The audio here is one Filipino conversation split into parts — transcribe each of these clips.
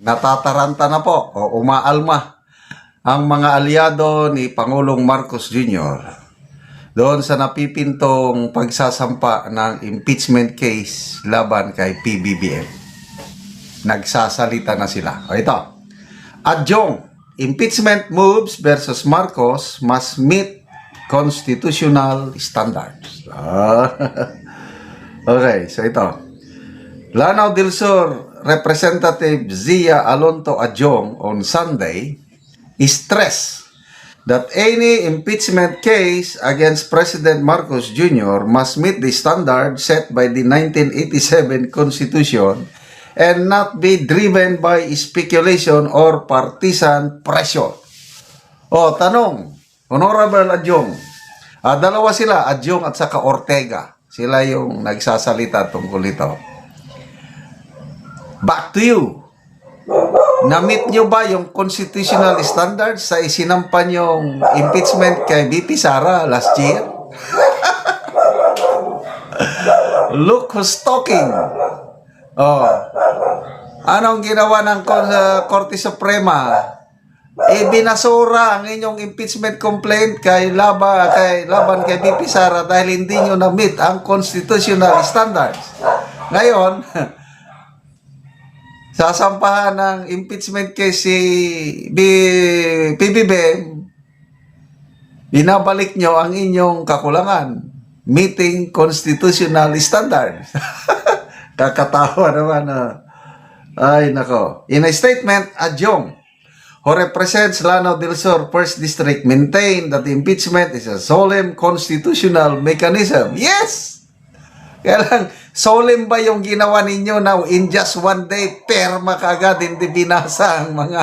natataranta na po o umaalma ang mga aliado ni Pangulong Marcos Jr. doon sa napipintong pagsasampa ng impeachment case laban kay PBBM. Nagsasalita na sila. O ito, adjong, impeachment moves versus Marcos must meet constitutional standards. Okay, so ito. Lanao del Sur Representative Zia Alonto Adjong on Sunday stressed that any impeachment case against President Marcos Jr. must meet the standard set by the 1987 Constitution and not be driven by speculation or partisan pressure. O, tanong, Honorable Adjong, dalawa sila, Adjong at saka Ortega. Sila yung nagsasalita tungkol ito. Back to you. Na-meet nyo ba yung constitutional standards sa isinampan yung impeachment kay VP Sara last year? Look who's talking. Oh. Anong ginawa ng Korte Suprema? Binasura ang inyong impeachment complaint kay laban kay VP Sara dahil hindi nyo na-meet ang constitutional standards. Ngayon, sasampahan ng impeachment case si PBBM, binabalik nyo ang inyong kakulangan, meeting constitutional standards. Kakatawa naman. Ay, nako. In a statement, Adjong, who represents Lanao del Sur 1st District, maintained that the impeachment is a solemn constitutional mechanism. Yes! Kaya lang, solemn ba yung ginawa ninyo now in just one day, perma kaagad, hindi binasa ang mga...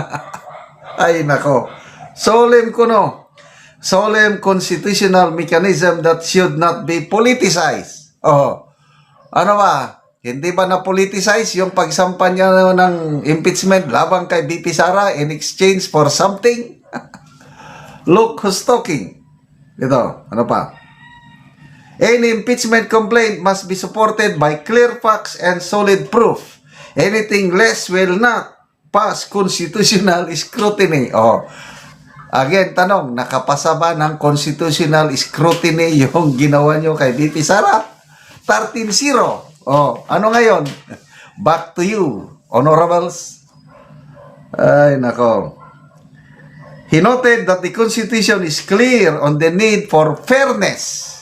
Ay, nako. Solemn kuno. Solemn constitutional mechanism that should not be politicized. Oh. Ano ba? Hindi ba na-politicize yung pagsampa niya ng impeachment labang kay VP Sara in exchange for something? Look who's talking. Ito, ano pa? Any impeachment complaint must be supported by clear facts and solid proof. Anything less will not pass constitutional scrutiny. Oh. Again, tanong, nakapasa ba ng constitutional scrutiny yung ginawa nyo kay VP Sara? 13-0. Oh, ano ngayon? Back to you, honorables. Ay, nako. He noted that the Constitution is clear on the need for fairness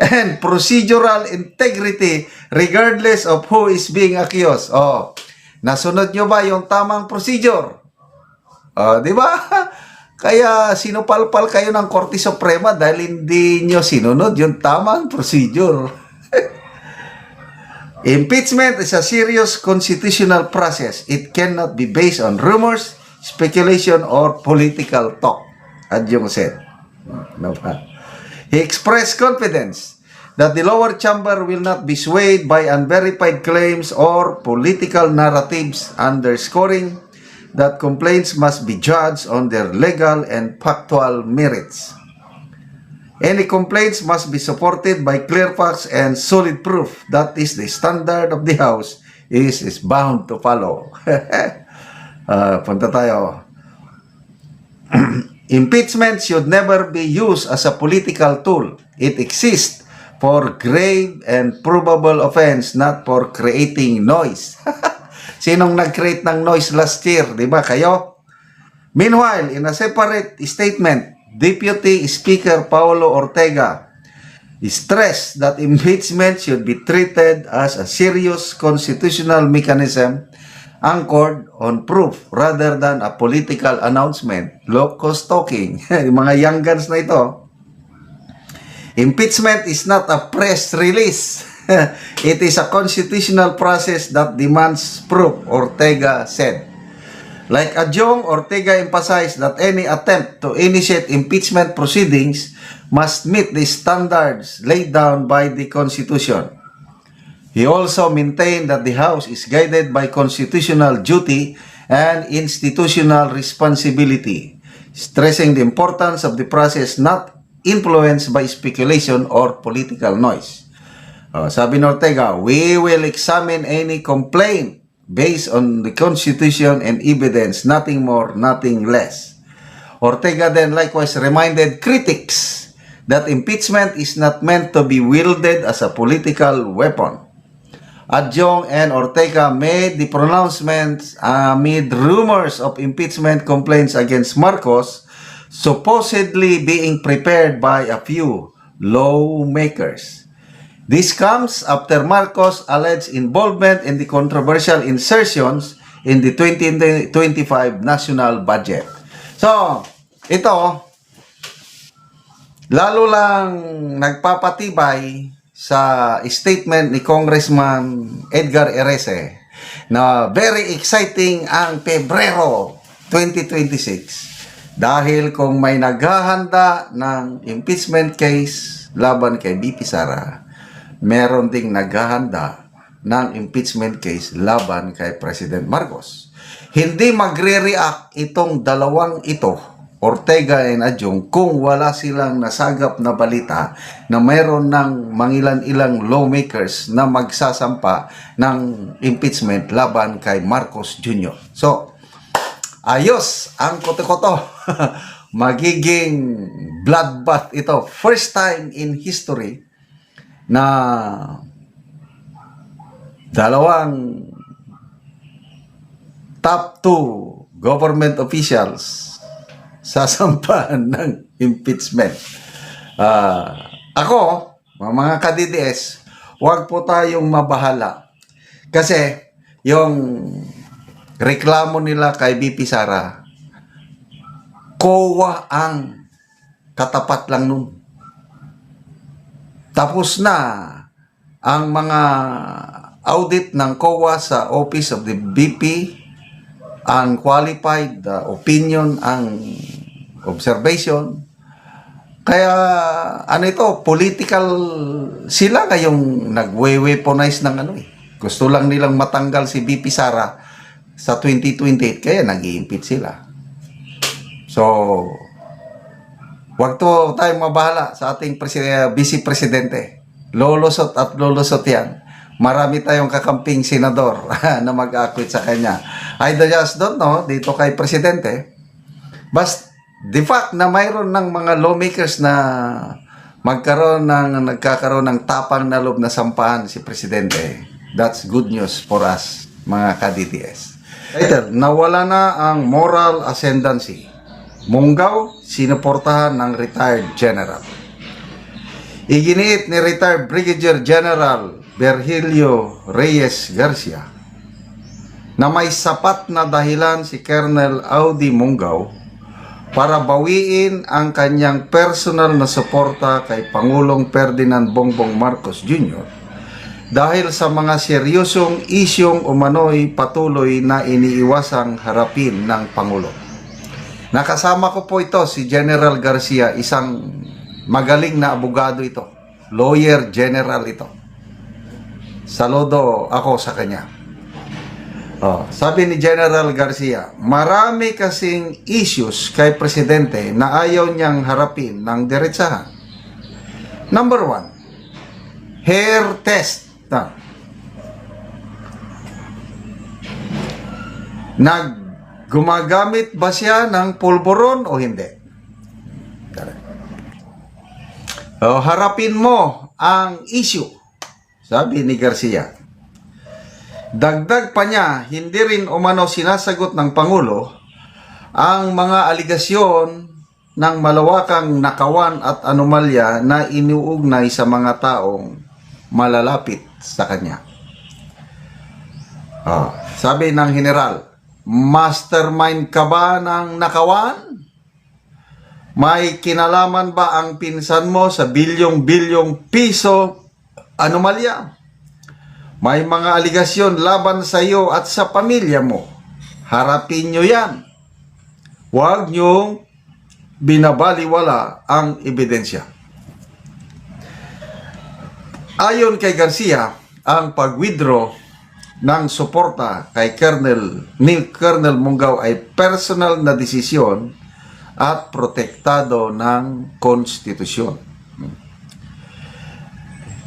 and procedural integrity regardless of who is being accused. Oh, nasunod nyo ba yung tamang procedure? Oh, di ba? Kaya sinupalpal kayo ng Korte Suprema dahil hindi nyo sinunod yung tamang procedure. Impeachment is a serious constitutional process. It cannot be based on rumors, speculation, or political talk, Adjong said. He expressed confidence that the lower chamber will not be swayed by unverified claims or political narratives, underscoring that complaints must be judged on their legal and factual merits. Any complaints must be supported by clear facts and solid proof. That is the standard of the House is bound to follow. Punta tayo. Impeachment should never be used as a political tool. It exists for grave and probable offense, not for creating noise. Sinong nag-create ng noise last year? Diba kayo? Meanwhile, in a separate statement, Deputy Speaker Paulo Ortega stressed that impeachment should be treated as a serious constitutional mechanism anchored on proof rather than a political announcement. Locos talking. Yung mga young guns na ito. Impeachment is not a press release. It is a constitutional process that demands proof, Ortega said. Like Adjong, Ortega emphasized that any attempt to initiate impeachment proceedings must meet the standards laid down by the Constitution. He also maintained that the House is guided by constitutional duty and institutional responsibility, stressing the importance of the process not influenced by speculation or political noise. Sabi ni Ortega, we will examine any complaint based on the Constitution and evidence, nothing more, nothing less. Ortega then likewise reminded critics that impeachment is not meant to be wielded as a political weapon. Adjong and Ortega made the pronouncements amid rumors of impeachment complaints against Marcos supposedly being prepared by a few lawmakers. This comes after Marcos' alleged involvement in the controversial insertions in the 2025 national budget. So, ito, lalo lang nagpapatibay sa statement ni Congressman Edgar Erese na very exciting ang Pebrero 2026 dahil kung may naghahanda ng impeachment case laban kay BP Sara, meron ding naghahanda ng impeachment case laban kay President Marcos. Hindi magre-react itong dalawang ito, Ortega and Adjong, kung wala silang nasagap na balita na mayroon ng mangilan-ilang lawmakers na magsasampa ng impeachment laban kay Marcos Jr. So, ayos ang koto-koto. Magiging bloodbath ito. First time in history na dalawang top 2 government officials sasampahan ng impeachment. Ako, mga ka-DDS, huwag po tayong mabahala. Kasi, yung reklamo nila kay BP Sara, COA ang katapat lang nun. Tapos na ang mga audit ng COA sa Office of the BP, unqualified opinion ang observation. Kaya ano ito, political sila ngayong nagwe-weaponize ng ano eh. Gusto lang nilang matanggal si BP Sara sa 2028 kaya nag-i-impeach sila. So, wag to tayong mabahala sa ating Vice Presidente. Lolusot at lolusot yan. Marami tayong kakamping senador na mag-acquit sa kanya. I just don't know dito kay Presidente. But the fact na mayroon ng mga lawmakers na nagkakaroon ng tapang na loob na sampahan si Presidente, that's good news for us, mga ka-DDS. Later, nawala na ang moral ascendancy. Munggaw, sinuportahan ng retired general. Iginiit ni retired Brigadier General Virgilio Reyes Garcia na may sapat na dahilan si Colonel Audi Munggaw para bawiin ang kanyang personal na suporta kay Pangulong Ferdinand Bongbong Marcos Jr. dahil sa mga seryosong isyong umano'y patuloy na iniiwasang harapin ng Pangulo. Nakasama ko po ito si General Garcia, isang magaling na abogado ito. Lawyer general ito. Saludo ako sa kanya. Sabi ni General Garcia, marami kasing issues kay Presidente na ayaw niyang harapin ng diretsahan. Number 1, hair test. Gumagamit ba siya ng pulburon o hindi? Harapin mo ang issue, sabi ni Garcia. Dagdag pa niya, hindi rin umano sinasagot ng Pangulo ang mga aligasyon ng malawakang nakawan at anomalya na iniuugnay sa mga taong malalapit sa kanya. Sabi ng General, mastermind ka ba ng nakawan? May kinalaman ba ang pinsan mo sa bilyong-bilyong piso anomalya? May mga aligasyon laban sa iyo at sa pamilya mo. Harapin nyo yan. Huwag nyong binabaliwala ang ebidensya. Ayon kay Garcia, ang pag-withdraw ng suporta kay Colonel Munggaw ay personal na desisyon at protektado ng konstitusyon.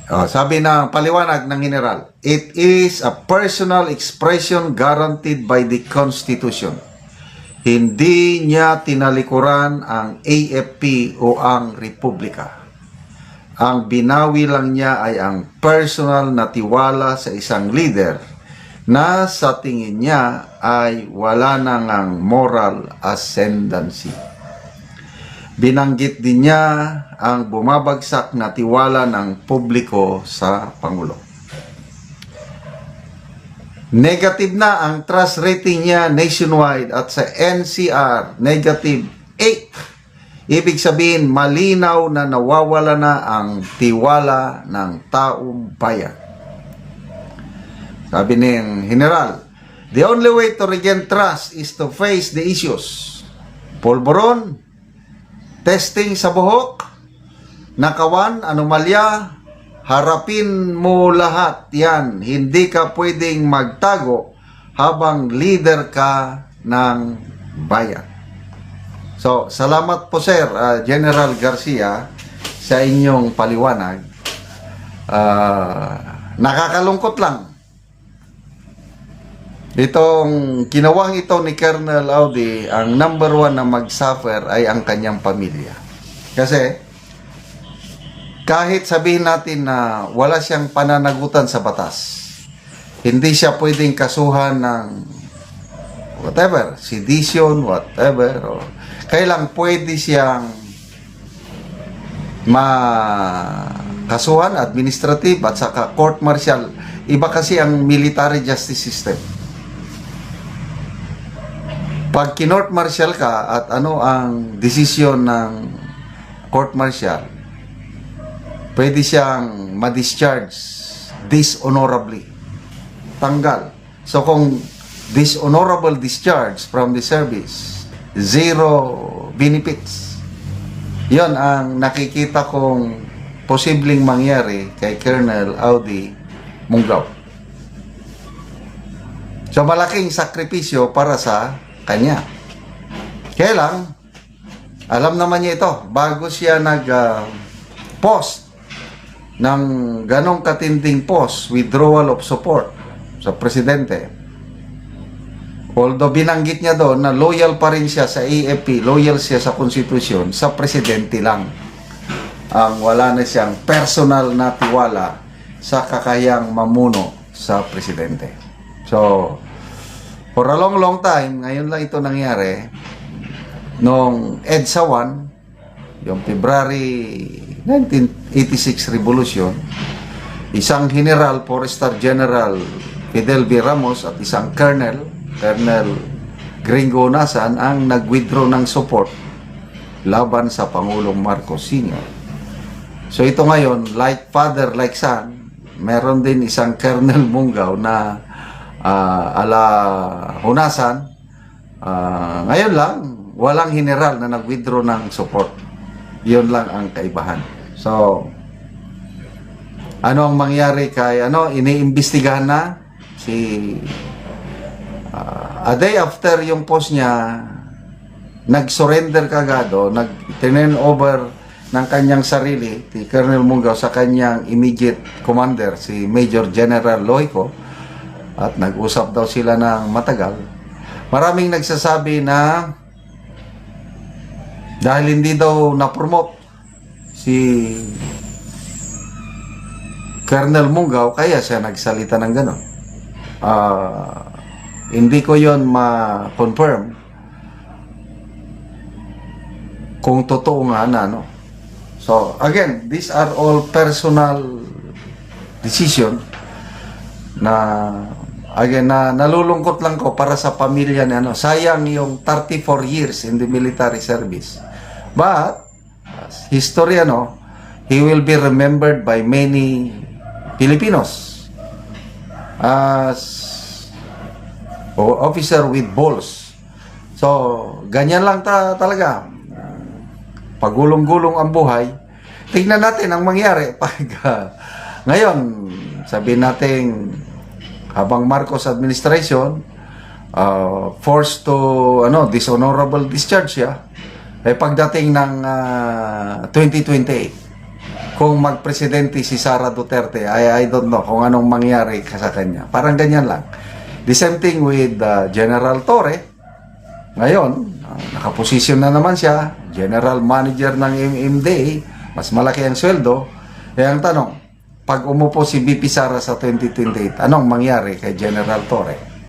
Sabi ng paliwanag ng general, it is a personal expression guaranteed by the Constitution. Hindi niya tinalikuran ang AFP o ang Republika. Ang binawi lang niya ay ang personal na tiwala sa isang leader na sa tingin niya ay wala nang ang moral ascendancy. Binanggit din niya ang bumabagsak na tiwala ng publiko sa Pangulo. Negative na ang trust rating niya nationwide at sa NCR, negative 8. Ibig sabihin, malinaw na nawawala na ang tiwala ng taong bayan. Sabi ng General, the only way to regain trust is to face the issues. Polvoron, testing sa buhok, nakawan, anomalya, harapin mo lahat yan. Hindi ka pwedeng magtago habang leader ka ng bayan. So, salamat po Sir General Garcia sa inyong paliwanag. Nakakalungkot lang. Itong kinawang ito ni Colonel Audi, ang number 1 na mag-suffer ay ang kanyang pamilya. Kasi, kahit sabihin natin na wala siyang pananagutan sa batas, hindi siya pwedeng kasuhan ng whatever, sedition, whatever. Kailang pwede siyang makasuhan, administrative at saka court martial. Iba kasi ang military justice system. Pag kinort martial ka at ano ang desisyon ng court martial, pwede siyang ma-discharge dishonorably. Tanggal. So kung dishonorable discharge from the service, zero benefits. Yon ang nakikita kong posibleng mangyari kay Colonel Audi Munggao. So malaking sakripisyo para sa kanya. Kaya lang, alam naman niya ito, bago siya nag-post ng ganong katinding post, withdrawal of support sa presidente. Although binanggit niya doon na loyal pa rin siya sa AFP, loyal siya sa konstitusyon, sa presidente lang. Ang wala na siyang personal na tiwala sa kakayang mamuno sa presidente. So, for a long time, ngayon lang ito nangyari, nung EDSA 1, yung February 1986 Revolution, isang General, Four-Star General Fidel V. Ramos at isang Colonel Gringo Nasan ang nag-withdraw ng support laban sa Pangulong Marcos Sr. So ito ngayon, like father, like son, meron din isang Colonel Munggao na ala Hunasan. Ngayon lang, walang general na nag-withdraw ng support. Yun lang ang kaibahan. So, ano ang mangyari kay, iniimbestigahan na si, a day after yung post niya, nag-surrender kagado, nag-turn over ng kanyang sarili, si Colonel Munggao sa kanyang immediate commander, si Major General Loico, at nag-usap daw sila ng matagal. Maraming nagsasabi na dahil hindi daw na-promote si Colonel Munggao, kaya siya nagsalita ng gano'n. Hindi ko yon ma-confirm kung totoo nga na, no? So, again, these are all personal decision na, again, na nalulungkot lang ko para sa pamilya niya, no? Sayang yung 34 years in the military service. But, as history, he will be remembered by many Filipinos as officer with balls. So, ganyan lang talaga. Pagulong-gulong ang buhay. Tingnan natin ang mangyari pag ngayon, sabihin natin habang Marcos administration forced to dishonorable discharge siya, pagdating ng 2028, kung magpresidente si Sara Duterte, I don't know kung anong mangyari sa kanya. Parang ganyan lang. The same thing with General Torre. Ngayon, nakaposisyon na naman siya, general manager ng MMDA, mas malaki ang sweldo. Kaya ang tanong, pag umupo si VP Sara sa 2028, anong mangyari kay General Torre?